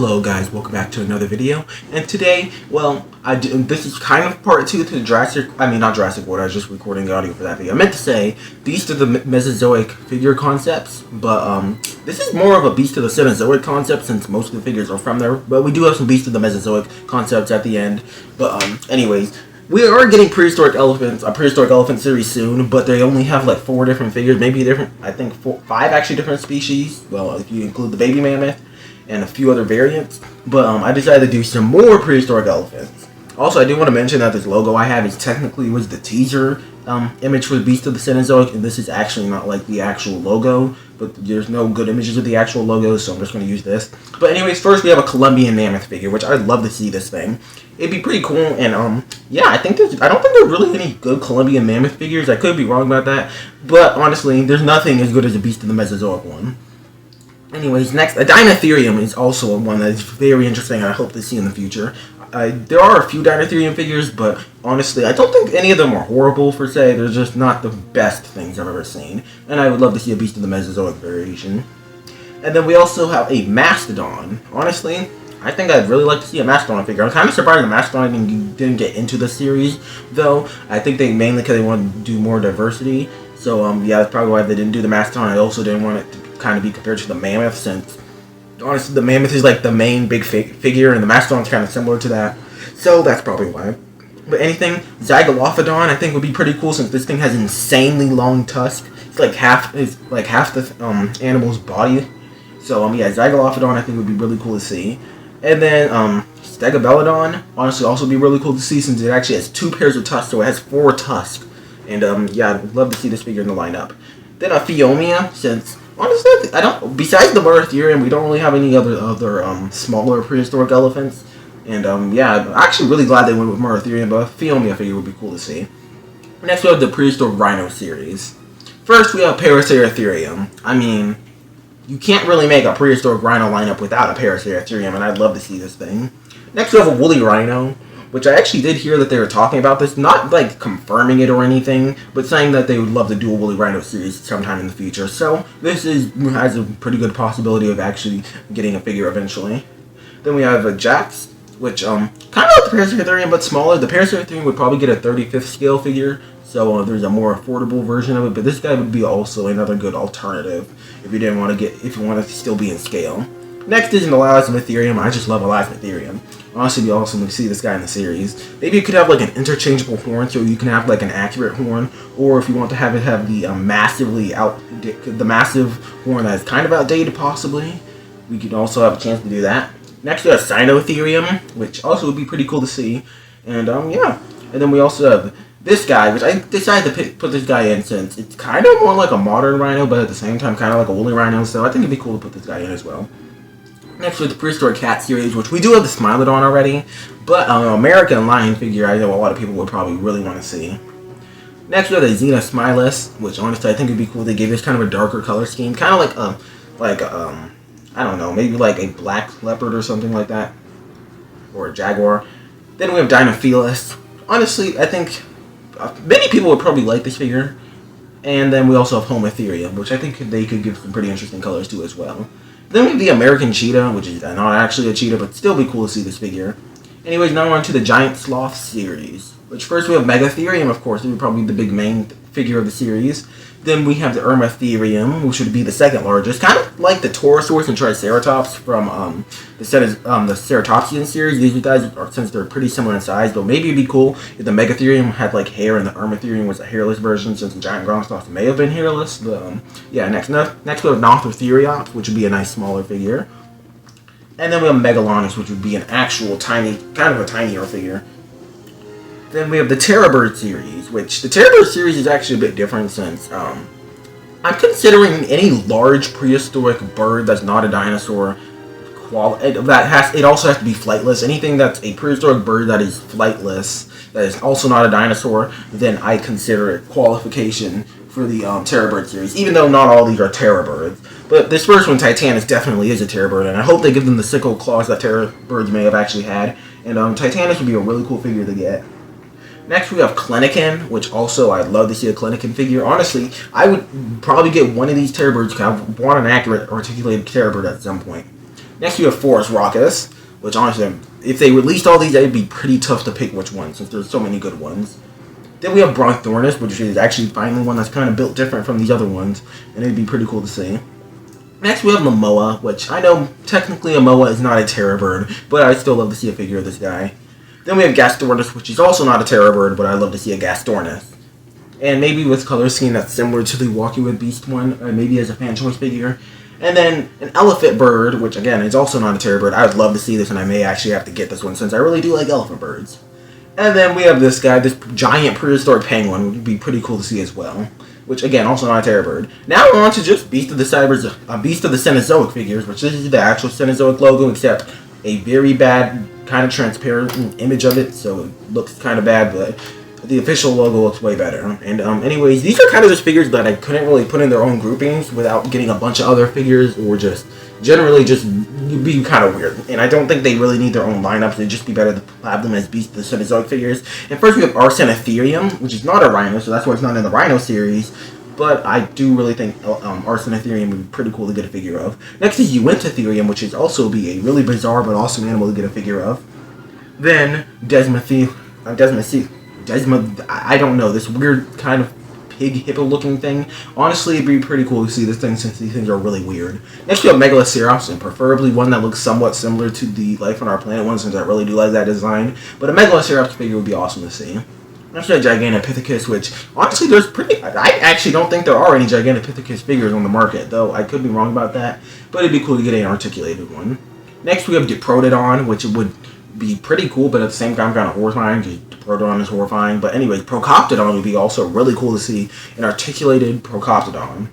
Hello guys, welcome back to another video, and today, this is kind of part 2 to not Jurassic World, I was just recording the audio for that video. I meant to say, Beast of the Mesozoic figure concepts, but this is more of a Beast of the Cenozoic concept since most of the figures are from there, but we do have some Beast of the Mesozoic concepts at the end. But anyways, we are getting a prehistoric elephant series soon, but they only have like 4 different figures, maybe I think 5 actually different species, well, if you include the baby mammoth, and a few other variants, but I decided to do some more prehistoric elephants. Also, I do want to mention that this logo I have was the teaser image for the Beast of the Cenozoic, and this is actually not like the actual logo, but there's no good images of the actual logo, so I'm just going to use this. But anyways, first we have a Colombian mammoth figure, which I'd love to see this thing. It'd be pretty cool, and yeah, I don't think there's really any good Colombian mammoth figures. I could be wrong about that, but honestly, there's nothing as good as the Beast of the Mesozoic one. Anyways, next, a Dinotherium is also one that is very interesting and I hope to see in the future. There are a few Dinotherium figures, but honestly, I don't think any of them are horrible per se. They're just not the best things I've ever seen. And I would love to see a Beast of the Mesozoic variation. And then we also have a Mastodon. Honestly, I think I'd really like to see a Mastodon figure. I'm kind of surprised the Mastodon didn't get into the series, though. I think they mainly because they wanted to do more diversity. So, yeah, that's probably why they didn't do the Mastodon. I also didn't want it to kind of be compared to the mammoth, since honestly the mammoth is like the main big figure and the Mastodon's kind of similar to that, so that's probably why. But anything Zygolophodon I think would be pretty cool, since this thing has insanely long tusks. It's like half the animal's body. So yeah, Zygolophodon I think would be really cool to see. And then Stegobelodon honestly also be really cool to see, since it actually has 2 pairs of tusks, so it has 4 tusks. And yeah, I'd love to see this figure in the lineup. Then a Phiomia, since honestly, besides the Mesozoic, we don't really have any other smaller prehistoric elephants. And yeah, I'm actually really glad they went with Mesozoic, but a Phiomia figure would be cool to see. Next we have the Prehistoric Rhino series. First we have Paraceratherium. I mean, you can't really make a prehistoric rhino lineup without a Paraceratherium, and I'd love to see this thing. Next we have a woolly rhino, which I actually did hear that they were talking about this, not like confirming it or anything, but saying that they would love to do a woolly rhino series sometime in the future. So this has a pretty good possibility of actually getting a figure eventually. Then we have a Jax, which kind of like the Paraceratherium but smaller. The Paraceratherium would probably get a 35th scale figure, so there's a more affordable version of it. But this guy would be also another good alternative if you want to still be in scale. Next is an Elasmotherium. I just love Elasmotherium. Honestly, it'd be awesome to see this guy in the series. Maybe you could have like an interchangeable horn, so you can have like an accurate horn, or if you want to have it have the massive horn that is kind of outdated, possibly. We could also have a chance to do that. Next, we have Sinotherium, which also would be pretty cool to see. And yeah, and then we also have this guy, which I decided to put this guy in since it's kind of more like a modern rhino, but at the same time kind of like a woolly rhino. So I think it'd be cool to put this guy in as well. Next with the Prehistoric Cat series, which we do have the Smilodon already, but American Lion figure I know a lot of people would probably really want to see. Next we have the Xenosmilus, which honestly I think would be cool. They gave this kind of a darker color scheme, kind of like I don't know, maybe like a black leopard or something like that, or a jaguar. Then we have Dinofelis. Honestly, I think many people would probably like this figure. And then we also have Homotherium, which I think they could give some pretty interesting colors to as well. Then we have the American Cheetah, which is not actually a cheetah, but still be cool to see this figure. Anyways, now we're on to the Giant Sloth series, which first we have Megatherium, of course, it would probably be the big main figure of the series. Then we have the Ermatherium, which would be the second largest, kind of like the Torosaurus and Triceratops from the Ceratopsian series. These guys are, since they're pretty similar in size, but maybe it'd be cool if the Megatherium had like hair and the Ermatherium was a hairless version, since the Giant Ground Sloth may have been hairless. But yeah, next we have Nothrotheriops, which would be a nice smaller figure. And then we have Megalonyx, which would be an actual tiny, kind of a tinier figure. Then we have the Terrorbird series, which the Terrorbird series is actually a bit different, since I'm considering any large prehistoric bird that's not a dinosaur. It also has to be flightless. Anything that's a prehistoric bird that is flightless, that is also not a dinosaur, then I consider it qualification for the Terrorbird series, even though not all these are Terrorbirds. But this first one, Titanus, definitely is a Terrorbird, and I hope they give them the sickle claws that Terrorbirds may have actually had. And Titanus would be a really cool figure to get. Next, we have Klinikin, which also I'd love to see a Klinikin figure. Honestly, I would probably get one of these Terrorbirds because I want an accurate, articulated Terrorbird at some point. Next we have Forest Raucous, which honestly, if they released all these, it'd be pretty tough to pick which one, since there's so many good ones. Then we have Bronthornis, which is actually finally one that's kind of built different from these other ones, and it'd be pretty cool to see. Next we have Momoa, which I know technically a Momoa is not a terror bird, but I'd still love to see a figure of this guy. Then we have Gastornis, which is also not a terror bird, but I'd love to see a Gastornis. And maybe with color scheme that's similar to the Walking with Beast one, or maybe as a fan choice figure. And then an elephant bird, which again is also not a terror bird. I would love to see this, and I may actually have to get this one since I really do like elephant birds. And then we have this guy, this giant prehistoric penguin, which would be pretty cool to see as well. Which again, also not a terror bird. Now we're on to just Beast of the Cenozoic figures, which this is the actual Cenozoic logo, except a very bad, kind of transparent image of it, so it looks kind of bad, but the official logo looks way better. And anyways, these are kind of just figures that I couldn't really put in their own groupings without getting a bunch of other figures, or just generally just be kind of weird. And I don't think they really need their own lineups. It'd just be better to have them as Beast of the Cenozoic figures. And first we have Arsenetherium, which is not a rhino, so that's why it's not in the rhino series. But I do really think Arsenetherium would be pretty cool to get a figure of. Next is Uintatherium, which is also be a really bizarre but awesome animal to get a figure of. Then I don't know, this weird kind of pig hippo looking thing. Honestly, it'd be pretty cool to see this thing since these things are really weird. Next we have Megaloceros, and preferably one that looks somewhat similar to the Life on Our Planet one, since I really do like that design. But a Megaloceros figure would be awesome to see. Next we have Gigantopithecus, which honestly I actually don't think there are any Gigantopithecus figures on the market, though I could be wrong about that. But it'd be cool to get an articulated one. Next we have Diprotodon, which would be pretty cool, but at the same time kind of horrifying, because Diprotodon is horrifying. But anyways, Procoptodon would be also really cool to see an articulated Procoptodon.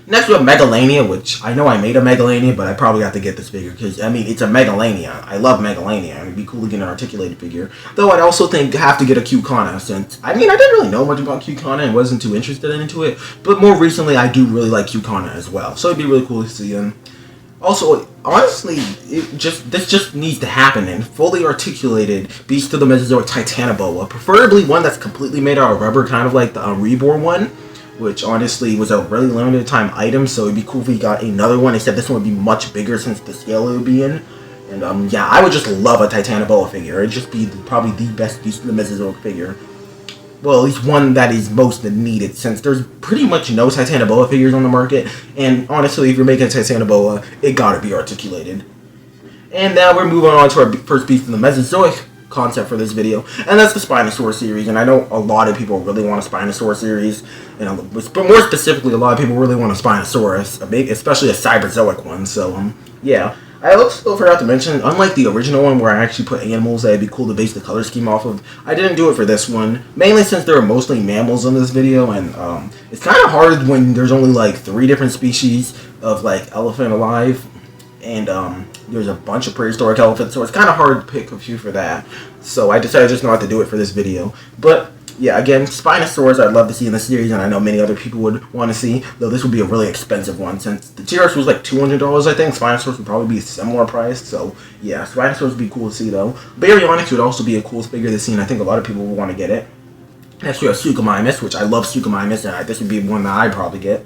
Next we have Megalania, which I know I made a Megalania, but I probably have to get this figure, because, I mean, it's a Megalania. I love Megalania, and it'd be cool to get an articulated figure. Though I'd also think have to get a Cucana, since, I mean, I didn't really know much about Cucana and wasn't too interested into it, but more recently I do really like Cucana as well, so it'd be really cool to see him. Also, honestly, this just needs to happen, and fully articulated Beast of the Mesozoic Titanoboa, preferably one that's completely made out of rubber, kind of like the Reborn one, which honestly was a really limited time item, so it'd be cool if we got another one, except this one would be much bigger since the scale it would be in. And yeah, I would just love a Titanoboa figure. It'd just be probably the best Beast of the Mesozoic figure. Well, at least one that is most needed, since there's pretty much no Titanoboa figures on the market, and honestly, if you're making a Titanoboa, it gotta be articulated. And now we're moving on to our first Beast of the Mesozoic concept for this video, and that's the Spinosaur series. And I know a lot of people really want a Spinosaur series, but more specifically, a lot of people really want a Spinosaurus, especially a Cyberzoic one. So yeah. I also forgot to mention, unlike the original one where I actually put animals that would be cool to base the color scheme off of, I didn't do it for this one, mainly since there are mostly mammals in this video, and it's kind of hard when there's only like 3 different species of like elephant alive, and there's a bunch of prehistoric elephants, so it's kind of hard to pick a few for that. So I decided just not to do it for this video. But yeah, again, Spinosaurs I'd love to see in the series, and I know many other people would want to see, though this would be a really expensive one, since the T-Rex was like $200, I think. Spinosaurs would probably be a similar price, so yeah, Spinosaurs would be cool to see, though. Baryonyx would also be a cool figure to see, and I think a lot of people would want to get it. Next we have Suchomimus, which I love Suchomimus, and this would be one that I'd probably get.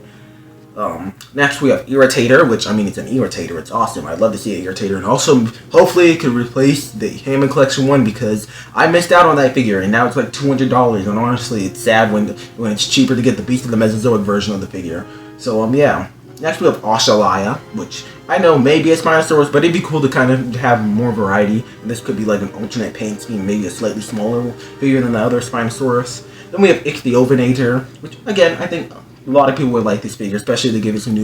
Next we have Irritator, which, I mean, it's an Irritator, it's awesome. I'd love to see an Irritator, and also, hopefully it could replace the Hammond Collection one, because I missed out on that figure, and now it's like $200, and honestly, it's sad when it's cheaper to get the Beast of the Mesozoic version of the figure. So, yeah. Next we have Australia, which I know may be a Spinosaurus, but it'd be cool to kind of have more variety, and this could be like an alternate paint scheme, maybe a slightly smaller figure than the other Spinosaurus. Then we have Ichthyovenator, which, again, I think a lot of people would like this figure, especially to give it some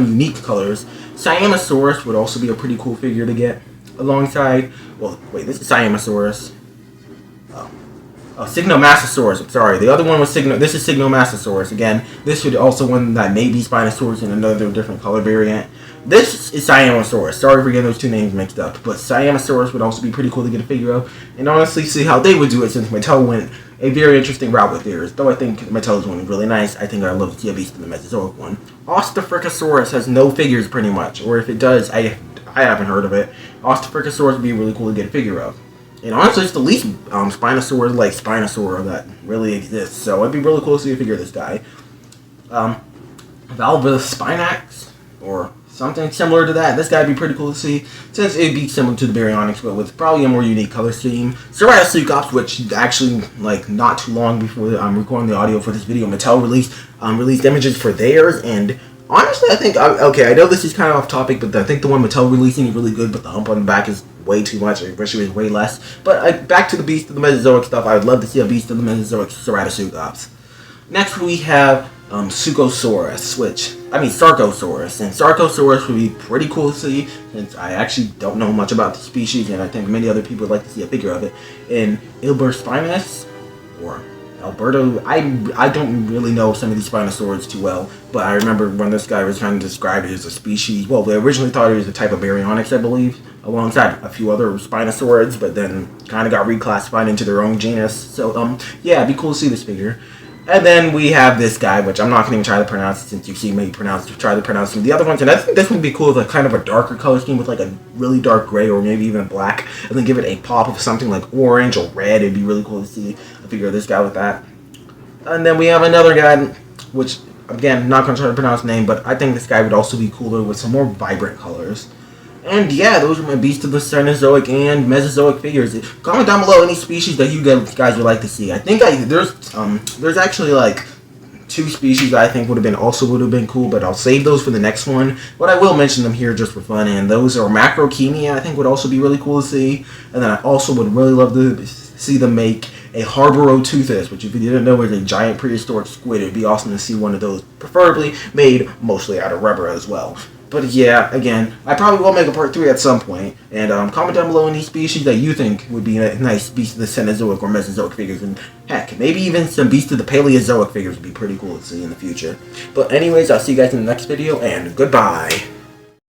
unique colors. Siamosaurus would also be a pretty cool figure to get alongside. Well, wait, this is Siamosaurus. Oh, Signomassasaurus. I'm sorry. The other one was This is Signomassasaurus. Again, this would also one that may be Spinosaurus in another different color variant. This is Siamosaurus. Sorry for getting those two names mixed up, but Siamosaurus would also be pretty cool to get a figure of, and honestly see how they would do it, since Mattel went a very interesting route with theirs. Though I think Mattel's one is really nice, I think I'd love to see a Beast of the Mesozoic one. Ostafricosaurus has no figures pretty much, or if it does, I haven't heard of it. Ostafricosaurus would be really cool to get a figure of. And honestly, it's the least Spinosaur like Spinosaur that really exists, so it'd be really cool to see a figure of this guy. Valvus Spinax, or something similar to that. This guy would be pretty cool to see, since it'd be similar to the Baryonyx, but with probably a more unique color scheme. Ceratoseucops, which actually, like, not too long before I'm recording the audio for this video, Mattel released images for theirs, and honestly, I think, okay, I know this is kind of off topic, but I think the one Mattel releasing is really good, but the hump on the back is way too much. I wish it was way less. But back to the Beast of the Mesozoic stuff, I would love to see a Beast of the Mesozoic Ceratoseucops. Next, we have Sarcosaurus, and Sarcosaurus would be pretty cool to see, since I actually don't know much about the species, and I think many other people would like to see a figure of it. In Ilberspinus, or Alberto, I don't really know some of these Spinosaurs too well, but I remember when this guy was trying to describe it as a species, well, they originally thought it was a type of Baryonyx, I believe, alongside a few other Spinosaurids, but then kind of got reclassified into their own genus. So, yeah, it'd be cool to see this figure. And then we have this guy, which I'm not going to even try to pronounce, since you see me try to pronounce some of the other ones. And I think this would be cool with a kind of a darker color scheme, with like a really dark gray or maybe even black, and then give it a pop of something like orange or red. It'd be really cool to see a figure of this guy with that. And then we have another guy, which, again, not going to try to pronounce the name, but I think this guy would also be cooler with some more vibrant colors. And yeah, those are my Beast of the Cenozoic and Mesozoic figures. Comment down below any species that you guys would like to see. I think there's actually like 2 species that I think would have been cool, but I'll save those for the next one. But I will mention them here just for fun, and those are Macrochemia. I think would also be really cool to see. And then I also would really love to see them make a Harboroteuthis, which, if you didn't know, is a giant prehistoric squid. It'd be awesome to see one of those, preferably made mostly out of rubber as well. But yeah, again, I probably will make a part 3 at some point. And comment down below any species that you think would be a nice Beast of the Cenozoic or Mesozoic figures. And heck, maybe even some Beast of the Paleozoic figures would be pretty cool to see in the future. But anyways, I'll see you guys in the next video, and goodbye.